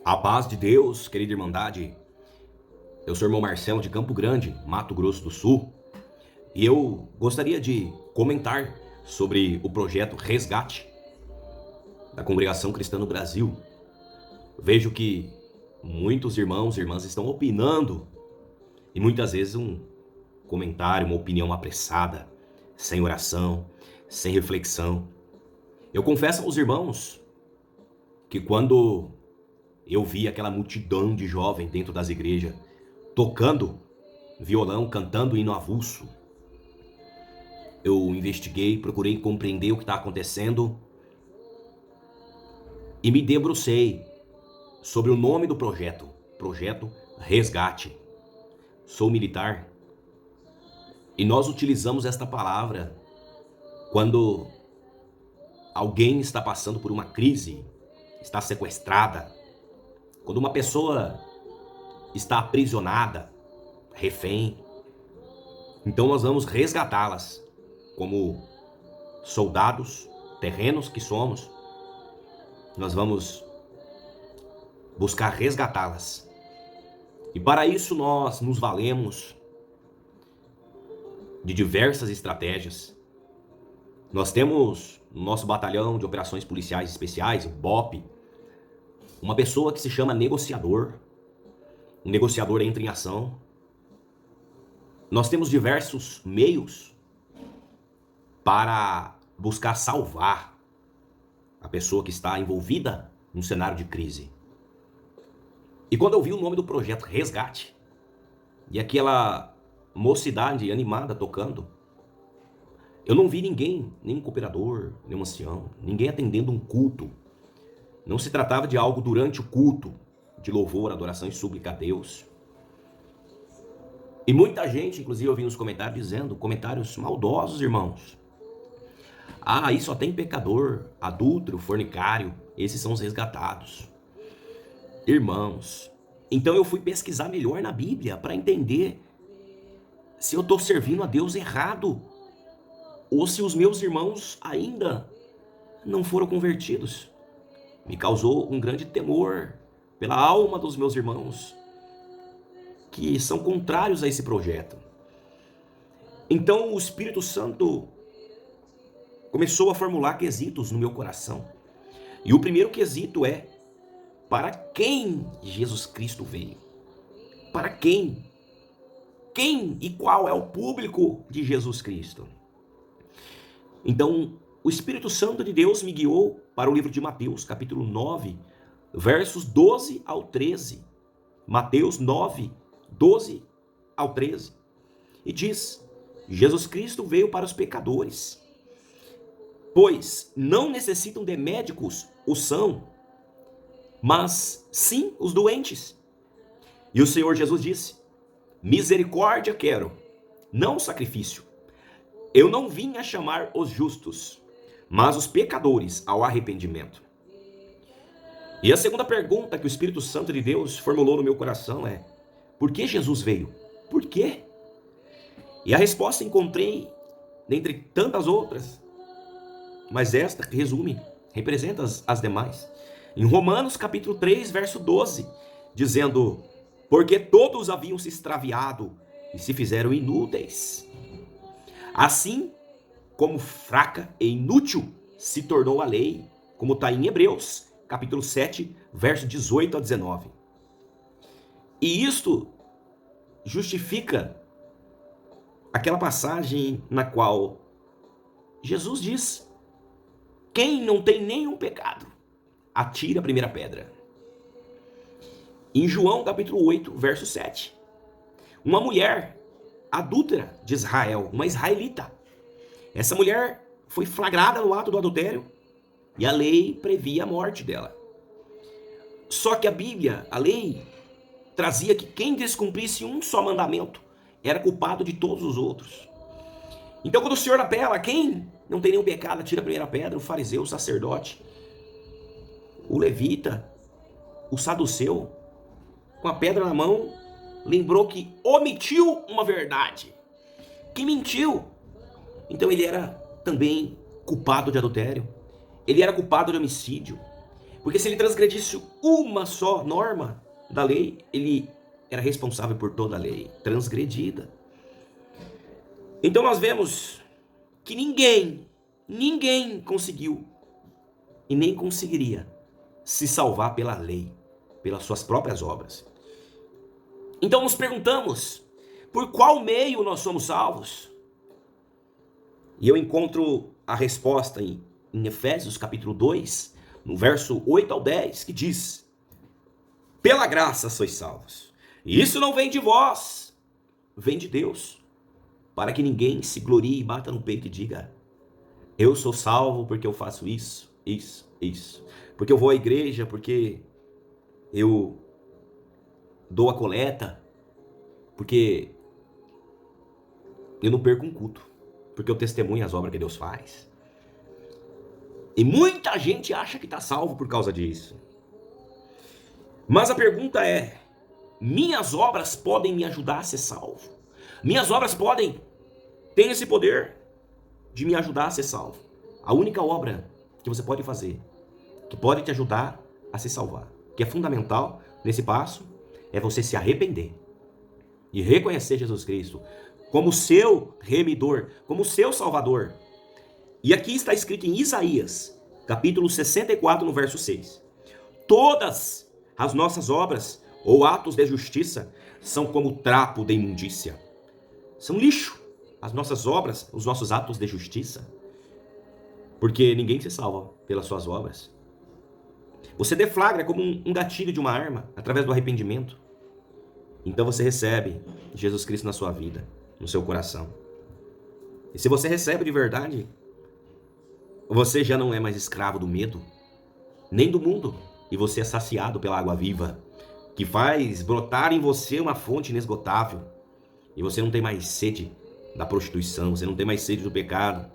A paz de Deus, querida Irmandade. Eu sou o irmão Marcelo de Campo Grande, Mato Grosso do Sul, e eu gostaria de comentar sobre o projeto Resgate da Congregação Cristã no Brasil. Vejo que muitos irmãos e irmãs estão opinando e muitas vezes um comentário, uma opinião apressada, sem oração, sem reflexão. Eu confesso aos irmãos que quando eu vi aquela multidão de jovens dentro das igrejas tocando violão, cantando hino avulso, eu investiguei, procurei compreender o que está acontecendo e me debrucei sobre o nome do projeto, Projeto Resgate. Sou militar e nós utilizamos esta palavra quando alguém está passando por uma crise, está sequestrada, quando uma pessoa está aprisionada, refém. Então nós vamos resgatá-las como soldados terrenos que somos. Nós vamos buscar resgatá-las. E para isso nós nos valemos de diversas estratégias. Nós temos no nosso batalhão de operações policiais especiais, o BOP, uma pessoa que se chama negociador. Um negociador entra em ação. Nós temos diversos meios para buscar salvar a pessoa que está envolvida num cenário de crise. E quando eu vi o nome do projeto Resgate, e aquela mocidade animada tocando, eu não vi ninguém, nenhum cooperador, nenhum ancião, ninguém atendendo um culto. Não se tratava de algo durante o culto, de louvor, adoração e súplica a Deus. E muita gente, inclusive eu vi nos comentários dizendo, comentários maldosos, irmãos. Ah, aí só tem pecador, adúltero, fornicário, esses são os resgatados. Irmãos, então eu fui pesquisar melhor na Bíblia para entender se eu estou servindo a Deus errado ou se os meus irmãos ainda não foram convertidos. Me causou um grande temor pela alma dos meus irmãos que são contrários a esse projeto. Então o Espírito Santo começou a formular quesitos no meu coração. E o primeiro quesito é: para quem Jesus Cristo veio? Para quem? Quem e qual é o público de Jesus Cristo? Então, o Espírito Santo de Deus me guiou para o livro de Mateus, capítulo 9, versos 12 ao 13. Mateus 9, 12 ao 13. E diz: Jesus Cristo veio para os pecadores, pois não necessitam de médicos os sãos, mas sim os doentes. E o Senhor Jesus disse: misericórdia quero, não sacrifício. Eu não vim a chamar os justos, mas os pecadores ao arrependimento. E a segunda pergunta que o Espírito Santo de Deus formulou no meu coração é: por que Jesus veio? Por quê? E a resposta encontrei dentre tantas outras, mas esta resume, representa as demais. Em Romanos capítulo 3, verso 12, dizendo: porque todos haviam se extraviado e se fizeram inúteis. Assim como fraca e inútil se tornou a lei, como está em Hebreus capítulo 7, verso 18 a 19. E isto justifica aquela passagem na qual Jesus diz: quem não tem nenhum pecado, atire a primeira pedra. Em João capítulo 8, verso 7, uma mulher adúltera de Israel, uma israelita, essa mulher foi flagrada no ato do adultério e a lei previa a morte dela. Só que a Bíblia, a lei, trazia que quem descumprisse um só mandamento era culpado de todos os outros. Então quando o Senhor apela: quem não tem nenhum pecado, atira a primeira pedra, o fariseu, o sacerdote, o levita, o saduceu, com a pedra na mão, lembrou que omitiu uma verdade, que mentiu. Então ele era também culpado de adultério, ele era culpado de homicídio, Porque se ele transgredisse uma só norma da lei, ele era responsável por toda a lei transgredida. Então nós vemos que ninguém conseguiu e nem conseguiria se salvar pela lei, pelas suas próprias obras. Então nos perguntamos, por qual meio nós somos salvos? E eu encontro a resposta em Efésios capítulo 2, no verso 8 ao 10, que diz: pela graça sois salvos. E isso não vem de vós, vem de Deus, para que ninguém se glorie e bata no peito e diga: eu sou salvo porque eu faço isso. Porque eu vou à igreja, porque eu dou a coleta, porque eu não perco um culto, porque eu testemunho as obras que Deus faz. E muita gente acha que está salvo por causa disso. Mas a pergunta é: minhas obras podem me ajudar a ser salvo? Minhas obras têm esse poder de me ajudar a ser salvo? A única obra que você pode fazer, que pode te ajudar a se salvar, que é fundamental nesse passo, é você se arrepender e reconhecer Jesus Cristo como seu remidor, como seu salvador. E aqui está escrito em Isaías, capítulo 64, no verso 6. Todas as nossas obras ou atos de justiça são como trapo de imundícia. São lixo. As nossas obras, os nossos atos de justiça. Porque ninguém se salva pelas suas obras. Você deflagra como um gatilho de uma arma através do arrependimento. Então você recebe Jesus Cristo na sua vida, no seu coração. E se você recebe de verdade, você já não é mais escravo do medo, nem do mundo, e você é saciado pela água viva, que faz brotar em você uma fonte inesgotável. E você não tem mais sede da prostituição, você não tem mais sede do pecado.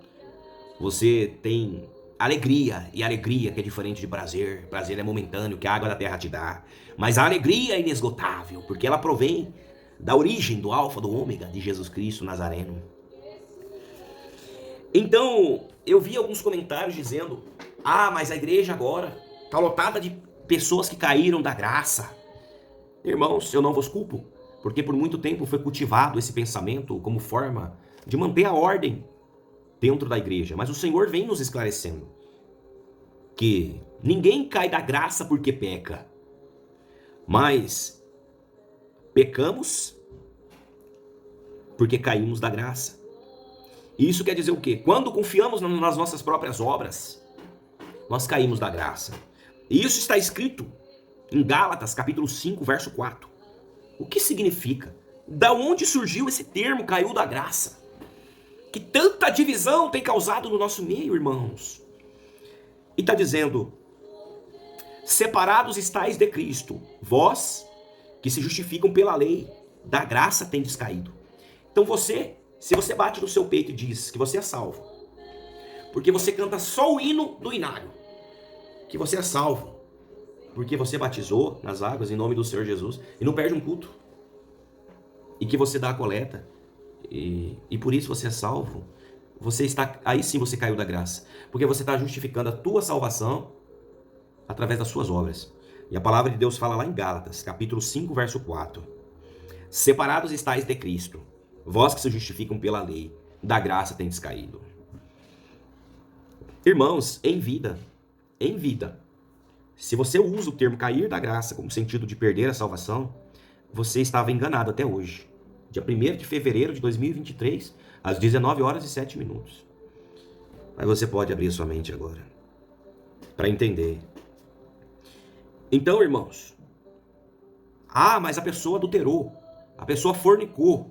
Você tem alegria, e alegria que é diferente de prazer. Prazer é momentâneo, que a água da terra te dá. Mas a alegria é inesgotável, porque ela provém da origem do alfa, do ômega, de Jesus Cristo Nazareno. Então, eu vi alguns comentários dizendo: mas a igreja agora está lotada de pessoas que caíram da graça. Irmãos, eu não vos culpo, porque por muito tempo foi cultivado esse pensamento como forma de manter a ordem dentro da igreja. Mas o Senhor vem nos esclarecendo que ninguém cai da graça porque peca, mas pecamos porque caímos da graça. E isso quer dizer o quê? Quando confiamos nas nossas próprias obras, nós caímos da graça. E isso está escrito em Gálatas, capítulo 5, verso 4. O que significa? Da onde surgiu esse termo, caiu da graça? Que tanta divisão tem causado no nosso meio, irmãos. E está dizendo: separados estáis de Cristo, vós que se justificam pela lei, da graça tendes caído. Então se você bate no seu peito e diz que você é salvo, porque você canta só o hino do inário, que você é salvo, porque você batizou nas águas em nome do Senhor Jesus e não perde um culto, e que você dá a coleta, e por isso você é salvo, aí sim você caiu da graça, porque você está justificando a tua salvação através das suas obras. E a palavra de Deus fala lá em Gálatas, capítulo 5, verso 4. Separados estáis de Cristo, vós que se justificam pela lei, da graça tendes caído. Irmãos, em vida, se você usa o termo cair da graça como sentido de perder a salvação, você estava enganado até hoje. Dia 1º de fevereiro de 2023, às 19 horas e 7 minutos. Mas você pode abrir sua mente agora, para entender. Então, irmãos, mas a pessoa adulterou, a pessoa fornicou,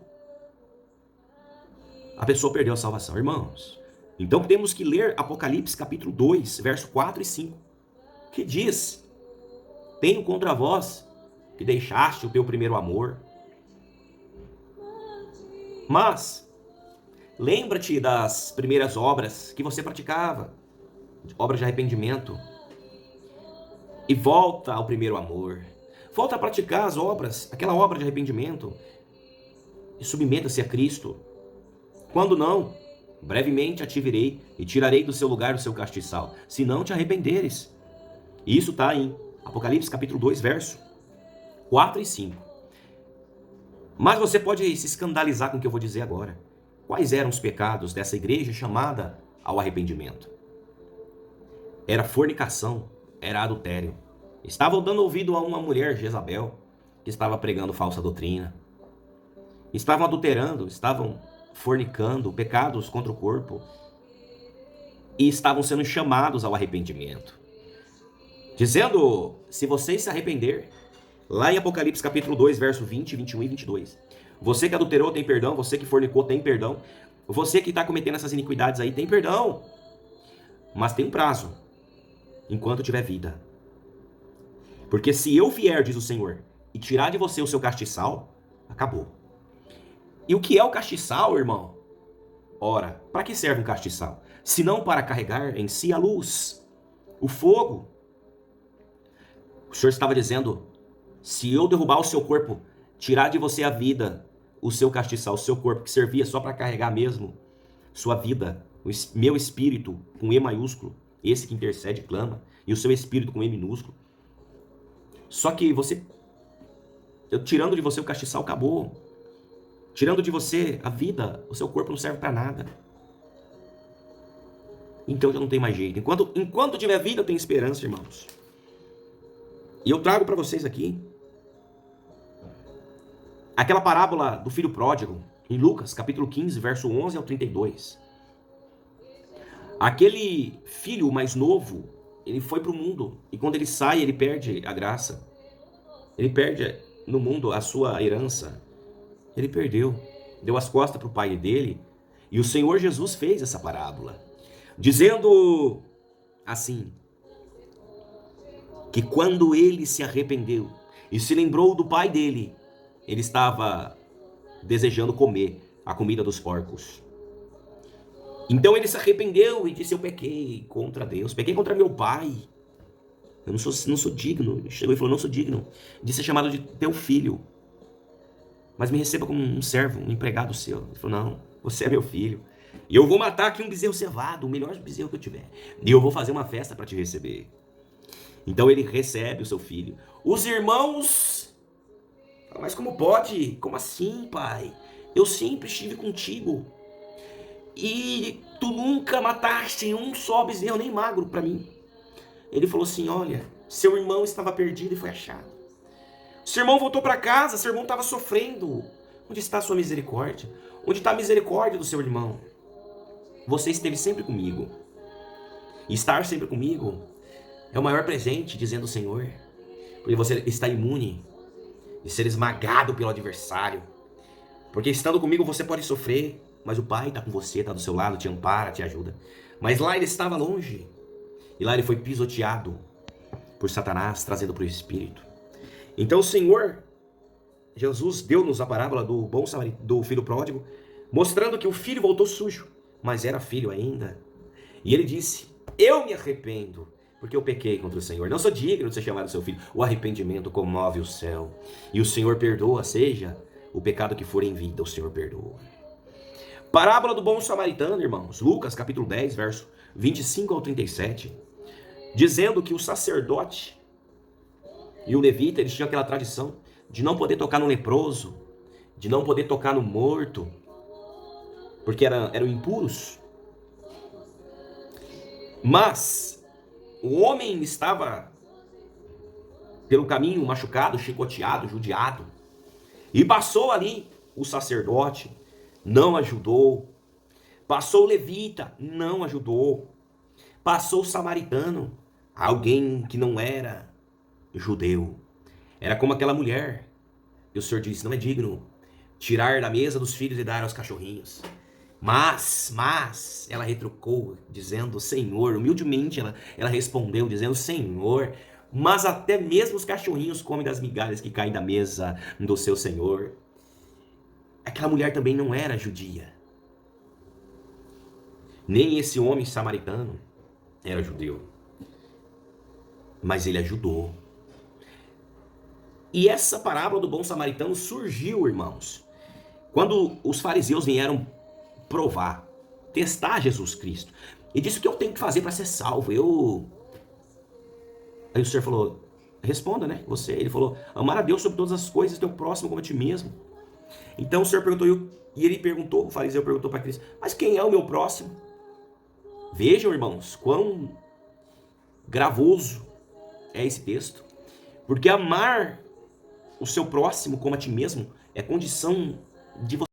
a pessoa perdeu a salvação. Irmãos, então temos que ler Apocalipse capítulo 2, verso 4 e 5, que diz: tenho contra vós que deixaste o teu primeiro amor. Mas lembra-te das primeiras obras que você praticava, obras de arrependimento, e volta ao primeiro amor. Volta a praticar as obras, aquela obra de arrependimento, e submeta-se a Cristo. Quando não, brevemente a te virei e tirarei do seu lugar o seu castiçal, se não te arrependeres. E isso está em Apocalipse capítulo 2, verso 4 e 5. Mas você pode se escandalizar com o que eu vou dizer agora. Quais eram os pecados dessa igreja chamada ao arrependimento? Era fornicação, era adultério. Estavam dando ouvido a uma mulher, Jezabel, que estava pregando falsa doutrina. Estavam adulterando, estavam fornicando, pecados contra o corpo. E estavam sendo chamados ao arrependimento. Dizendo, se vocês se arrepender, lá em Apocalipse capítulo 2, verso 20, 21 e 22. Você que adulterou tem perdão, você que fornicou tem perdão. Você que está cometendo essas iniquidades aí tem perdão. Mas tem um prazo, enquanto tiver vida. Porque se eu vier, diz o Senhor, e tirar de você o seu castiçal, acabou. E o que é o castiçal, irmão? Ora, para que serve um castiçal? Se não para carregar em si a luz, o fogo. O Senhor estava dizendo, se eu derrubar o seu corpo, tirar de você a vida, o seu castiçal, o seu corpo, que servia só para carregar mesmo sua vida, o meu espírito com E maiúsculo, esse que intercede e clama, e o seu espírito com E minúsculo. Só que você, eu tirando de você o castiçal, acabou. Tirando de você a vida, o seu corpo não serve para nada. Então já não tem mais jeito. Enquanto tiver vida, tem esperança, irmãos. E eu trago para vocês aqui aquela parábola do filho pródigo, em Lucas, capítulo 15, verso 11 ao 32. Aquele filho mais novo, ele foi para o mundo. E quando ele sai, ele perde a graça. Ele perde no mundo a sua herança. Ele perdeu. Deu as costas para o pai dele. E o Senhor Jesus fez essa parábola. Dizendo assim, que quando ele se arrependeu e se lembrou do pai dele, ele estava desejando comer a comida dos porcos. Então ele se arrependeu e disse, eu pequei contra Deus, pequei contra meu pai. Eu não sou digno. Ele chegou e falou, não sou digno de ser chamado de teu filho. Mas me receba como um servo, um empregado seu. Ele falou, não, você é meu filho. E eu vou matar aqui um bezerro cevado, o melhor bezerro que eu tiver. E eu vou fazer uma festa para te receber. Então ele recebe o seu filho. Os irmãos, mas como pode? Como assim, pai? Eu sempre estive contigo. E tu nunca mataste um só bezerro, nem magro para mim. Ele falou assim, olha, seu irmão estava perdido e foi achado. Seu irmão voltou para casa, seu irmão estava sofrendo. Onde está a sua misericórdia? Onde está a misericórdia do seu irmão? Você esteve sempre comigo. E estar sempre comigo é o maior presente, dizendo o Senhor. Porque você está imune de ser esmagado pelo adversário. Porque estando comigo você pode sofrer, mas o Pai está com você, está do seu lado, te ampara, te ajuda. Mas lá ele estava longe. E lá ele foi pisoteado por Satanás, trazendo para o Espírito. Então o Senhor Jesus deu-nos a parábola do bom samaritano, do filho pródigo, mostrando que o filho voltou sujo, mas era filho ainda. E ele disse, eu me arrependo, porque eu pequei contra o Senhor. Não sou digno de ser chamado seu filho. O arrependimento comove o céu. E o Senhor perdoa, seja o pecado que for em vida, o Senhor perdoa. Parábola do bom samaritano, irmãos. Lucas, capítulo 10, verso 25 ao 37. Dizendo que o sacerdote e o levita, eles tinham aquela tradição de não poder tocar no leproso, de não poder tocar no morto, porque eram impuros. Mas o homem estava pelo caminho machucado, chicoteado, judiado, e passou ali o sacerdote, não ajudou. Passou o levita, não ajudou. Passou o samaritano, alguém que não era judeu. Era como aquela mulher. E o Senhor disse, não é digno tirar da mesa dos filhos e dar aos cachorrinhos. Mas, ela retrucou, dizendo, Senhor, humildemente ela respondeu, dizendo, Senhor, mas até mesmo os cachorrinhos comem das migalhas que caem da mesa do seu Senhor. Aquela mulher também não era judia. Nem esse homem samaritano era judeu. Mas ele ajudou. E essa parábola do bom samaritano surgiu, irmãos, quando os fariseus vieram provar, testar Jesus Cristo. E disse o que eu tenho que fazer para ser salvo. Aí o Senhor falou, responda, né? Você. Ele falou, amar a Deus sobre todas as coisas, teu próximo como a ti mesmo. Então o Senhor perguntou, e ele perguntou, o fariseu perguntou para Cristo, mas quem é o meu próximo? Vejam, irmãos, quão gravoso é esse texto. Porque amar o seu próximo como a ti mesmo é condição de você